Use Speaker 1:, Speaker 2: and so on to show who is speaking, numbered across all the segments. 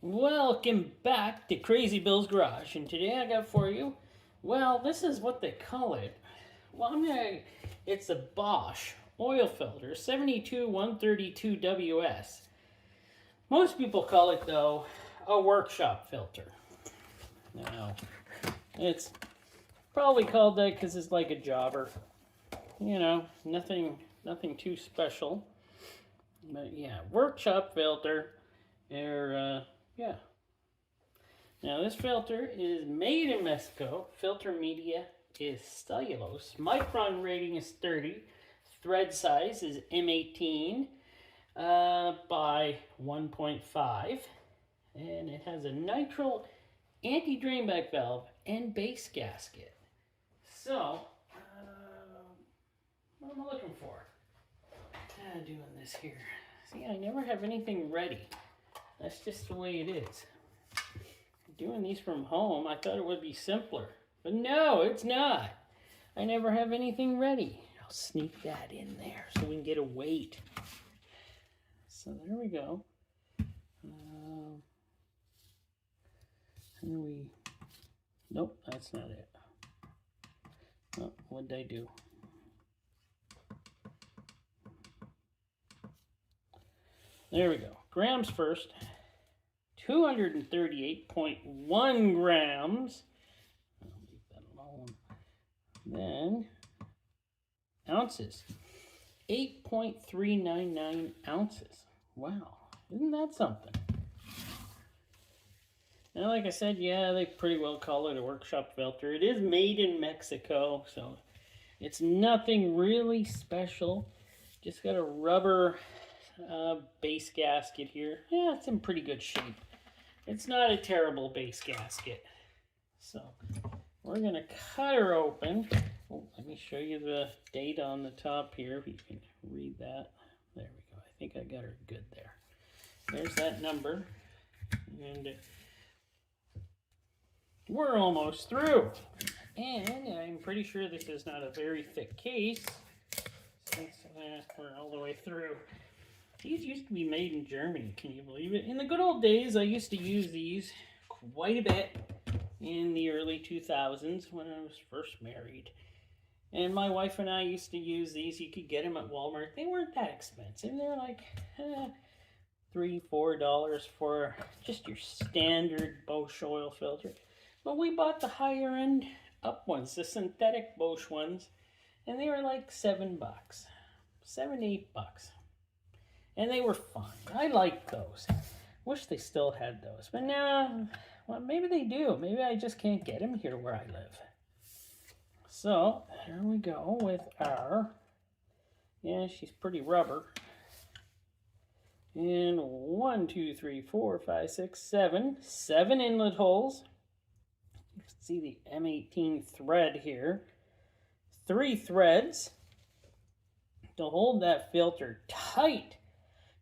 Speaker 1: Welcome back to Crazy Bill's Garage, and today I got for you, well, this is what they call it. Well, it's a Bosch oil filter, 72132 WS. Most people call it, though, a workshop filter. Now, it's probably called that because it's like a jobber. You know, nothing too special. But yeah, workshop filter. Yeah. Now this filter is made in Mexico. Filter media is cellulose. Micron rating is 30. Thread size is M18 by 1.5. And it has a nitrile anti-drainback valve and base gasket. So, what am I looking for? Doing this here. See, I never have anything ready. That's just the way it is. Doing these from home, I thought it would be simpler. But no, it's not. I never have anything ready. I'll sneak that in there so we can get a weight. So there we go. Nope, that's not it. Oh, what did I do? There we go. Grams first. 238.1 grams. I'll leave that alone. Then ounces. 8.399 ounces. Wow. Isn't that something? Now, like I said, yeah, they pretty well call it a workshop filter. It is made in Mexico, so it's nothing really special. Just got a rubber base gasket here. Yeah, it's in pretty good shape. It's not a terrible base gasket. So we're gonna cut her open. Oh, let me show you the date on the top here if you can read that. There we go. I think I got her good there. There's that number. And we're almost through. And I'm pretty sure this is not a very thick case since we're all the way through. These used to be made in Germany, can you believe it? In the good old days, I used to use these quite a bit in the early 2000s when I was first married. And my wife and I used to use these. You could get them at Walmart. They weren't that expensive. They're like $3, $4 for just your standard Bosch oil filter. But we bought the higher end up ones, the synthetic Bosch ones, and they were like $7, $7, $8. And they were fun. I liked those. Wish they still had those. But now, well, maybe they do. Maybe I just can't get them here where I live. So, there we go with our, yeah, she's pretty rubber. And 1, 2, 3, 4, 5, 6, 7. 7 inlet holes. You can see the M18 thread here. 3 threads to hold that filter tight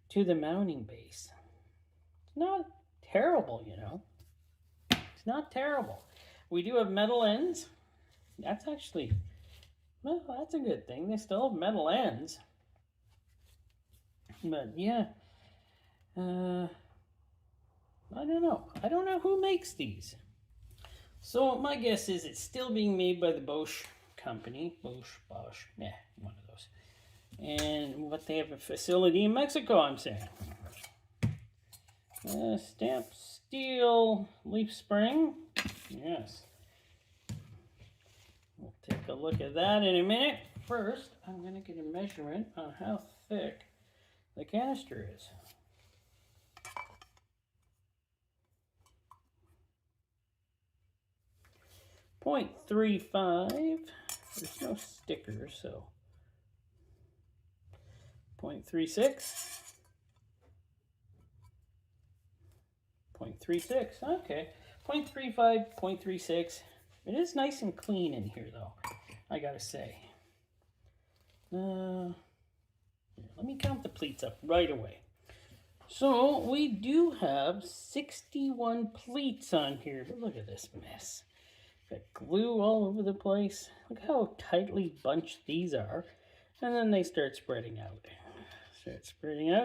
Speaker 1: to the mounting base. It's not terrible, you know. It's not terrible. We do have metal ends. That's actually, well, that's a good thing. They still have metal ends. But yeah, I don't know. I don't know who makes these. So my guess is it's still being made by the Bosch company. Bosch, yeah, one of those. And what they have a facility in Mexico, I'm saying. Stamped steel leaf spring. Yes. We'll take a look at that in a minute. First, I'm going to get a measurement on how thick the canister is. .35. There's no sticker, so 0.36. 0.36, okay. 0.35, 0.36. It is nice and clean in here, though, I gotta say. Let me count the pleats up right away. So, we do have 61 pleats on here, but look at this mess. Got glue all over the place. Look how tightly bunched these are. And then they start spreading out.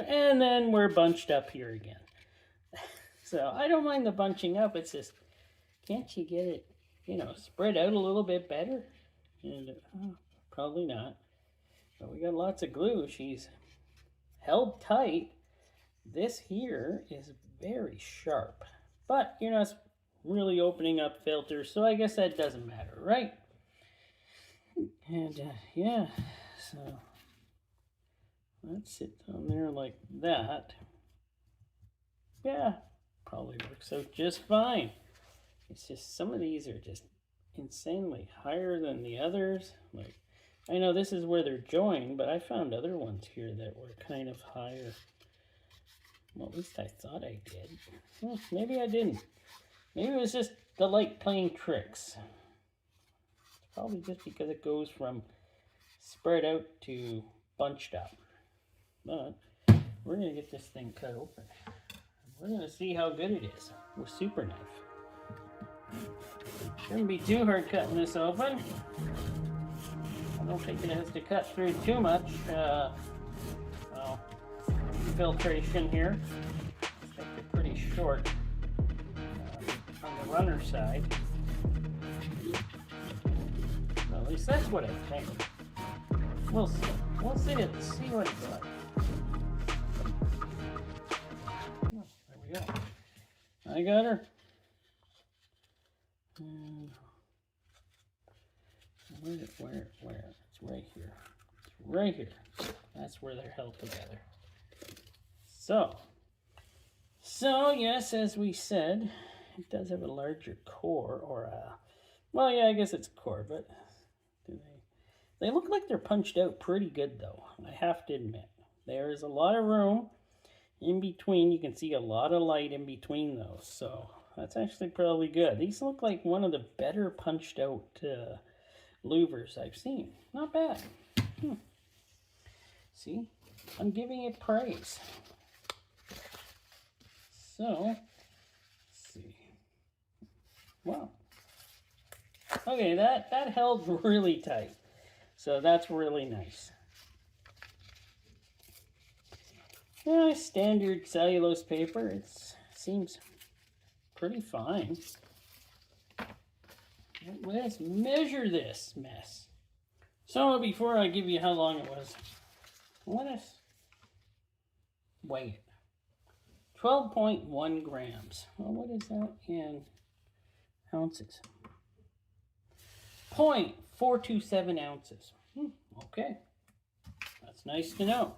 Speaker 1: And then we're bunched up here again. So I don't mind the bunching up. It's just, can't you get it, you know, spread out a little bit better? And probably not. But we got lots of glue. She's held tight. This here is very sharp. But you're not really opening up filters, so I guess that doesn't matter, right? And yeah, so let's sit down there like that. Yeah, probably works out just fine. It's just some of these are just insanely higher than the others. Like, I know this is where they're joined, but I found other ones here that were kind of higher. Well, at least I thought I did. Well, maybe I didn't. Maybe it was just the light playing tricks. It's probably just because it goes from spread out to bunched up. But we're going to get this thing cut open. We're going to see how good it is with super knife. Shouldn't be too hard cutting this open. I don't think it has to cut through too much filtration here. I think they're pretty short on the runner side. Well, at least that's what I think. We'll see. We'll see it. See what it's like. Oh, there we go. I got her. And where? It's right here. It's right here. That's where they're held together. So yes, as we said, it does have a larger core, or well, yeah, I guess it's a core, but they look like they're punched out pretty good, though. I have to admit, there is a lot of room in between. You can see a lot of light in between those, so that's actually probably good. These look like one of the better punched out louvers I've seen. Not bad. See, I'm giving it praise. So, let's see. Wow. Okay, that held really tight. So that's really nice. Yeah, standard cellulose paper. It seems pretty fine. Let's measure this mess. So before I give you how long it was, let us weigh it. 12.1 grams. Well, what is that in ounces? 0.427 ounces. Okay. That's nice to know.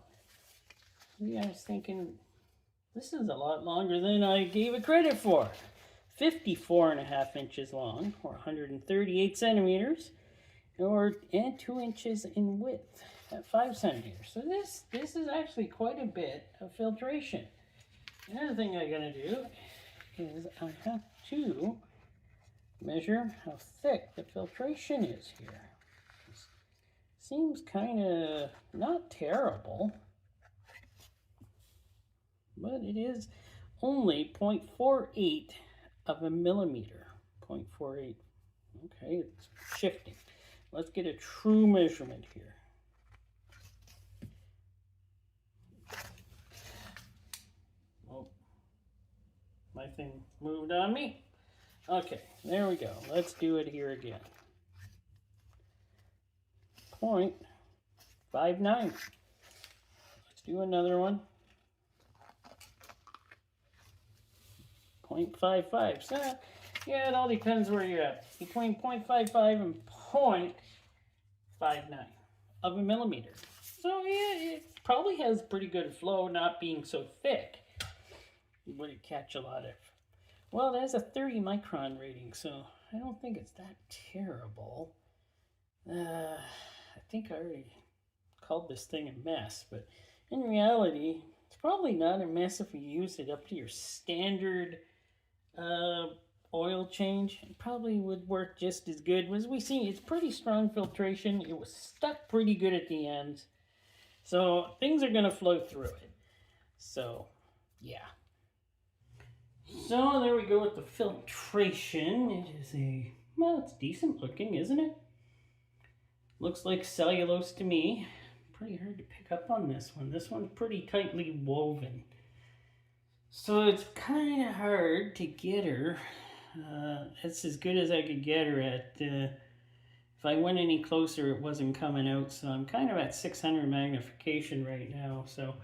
Speaker 1: Yeah, I was thinking, this is a lot longer than I gave it credit for. 54.5 inches long, or 138 centimeters, and 2 inches in width at 5 centimeters. So this is actually quite a bit of filtration. Another thing I gotta do is I have to measure how thick the filtration is here. It seems kind of not terrible, but it is only 0.48 of a millimeter. 0.48. Okay, it's shifting. Let's get a true measurement here. My thing moved on me. Okay, there we go. Let's do it here again. 0.59. Let's do another one. 0.55. So, yeah, it all depends where you're at. Between 0.55 and 0.59 of a millimeter. So, yeah, it probably has pretty good flow, not being so thick. Would it catch a lot of... Well, there's a 30 micron rating, so I don't think it's that terrible. I think I already called this thing a mess, but in reality, it's probably not a mess if you use it up to your standard oil change. It probably would work just as good. As we see, it's pretty strong filtration. It was stuck pretty good at the end. So things are going to flow through it. So, yeah. So there we go with the filtration. It is well, it's decent looking, isn't it? Looks like cellulose to me. Pretty hard to pick up on this one. This one's pretty tightly woven. So it's kind of hard to get her. That's as good as I could get her at. If I went any closer, it wasn't coming out. So I'm kind of at 600 magnification right now. So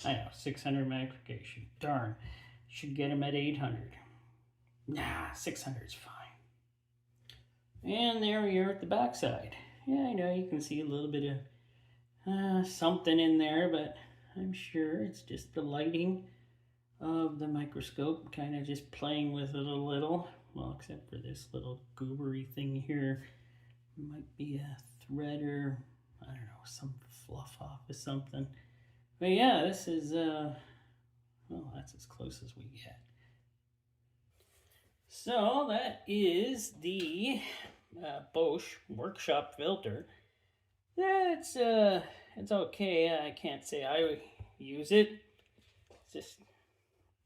Speaker 1: I know, 600 magnification. Darn. Should get him at 800. Nah, 600 is fine. And there we are at the backside. Yeah, I know you can see a little bit of something in there, but I'm sure it's just the lighting of the microscope, kind of just playing with it a little. Well, except for this little goobery thing here. It might be a thread or, I don't know, some fluff off or something. But yeah, this is, well, that's as close as we get. So that is the Bosch workshop filter. That's it's okay. I can't say I use it. It's just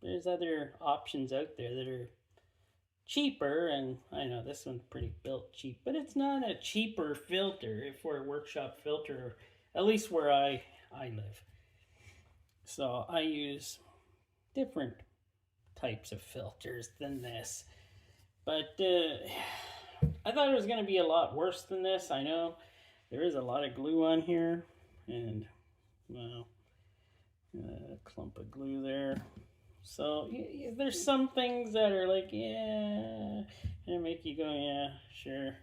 Speaker 1: there's other options out there that are cheaper, and I know this one's pretty built cheap, but it's not a cheaper filter for a workshop filter, at least where I live. So I use different types of filters than this, but I thought it was going to be a lot worse than this. I know there is a lot of glue on here, and well, a clump of glue there. So there's some things that are like, yeah, and make you go, yeah, sure.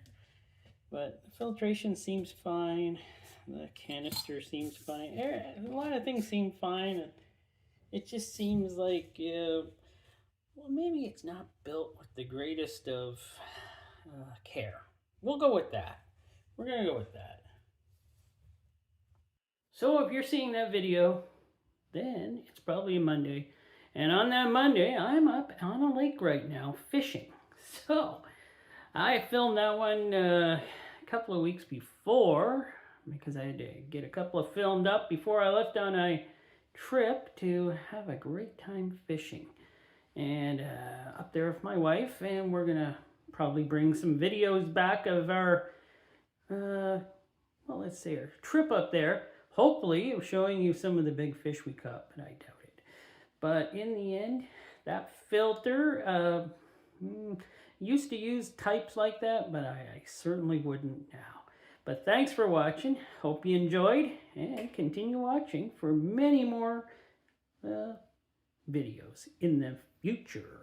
Speaker 1: But the filtration seems fine. The canister seems fine. A lot of things seem fine. And it just seems like, well, maybe it's not built with the greatest of care. We'll go with that. We're going to go with that. So if you're seeing that video, then it's probably a Monday. And on that Monday, I'm up on a lake right now fishing. So I filmed that one a couple of weeks before because I had to get a couple of filmed up before I left on a trip to have a great time fishing. And up there with my wife, and we're going to probably bring some videos back of our, well, let's say our trip up there. Hopefully showing you some of the big fish we caught, but I doubt it. But in the end, that filter, used to use types like that, but I certainly wouldn't now. But thanks for watching. Hope you enjoyed, and continue watching for many more videos in the future.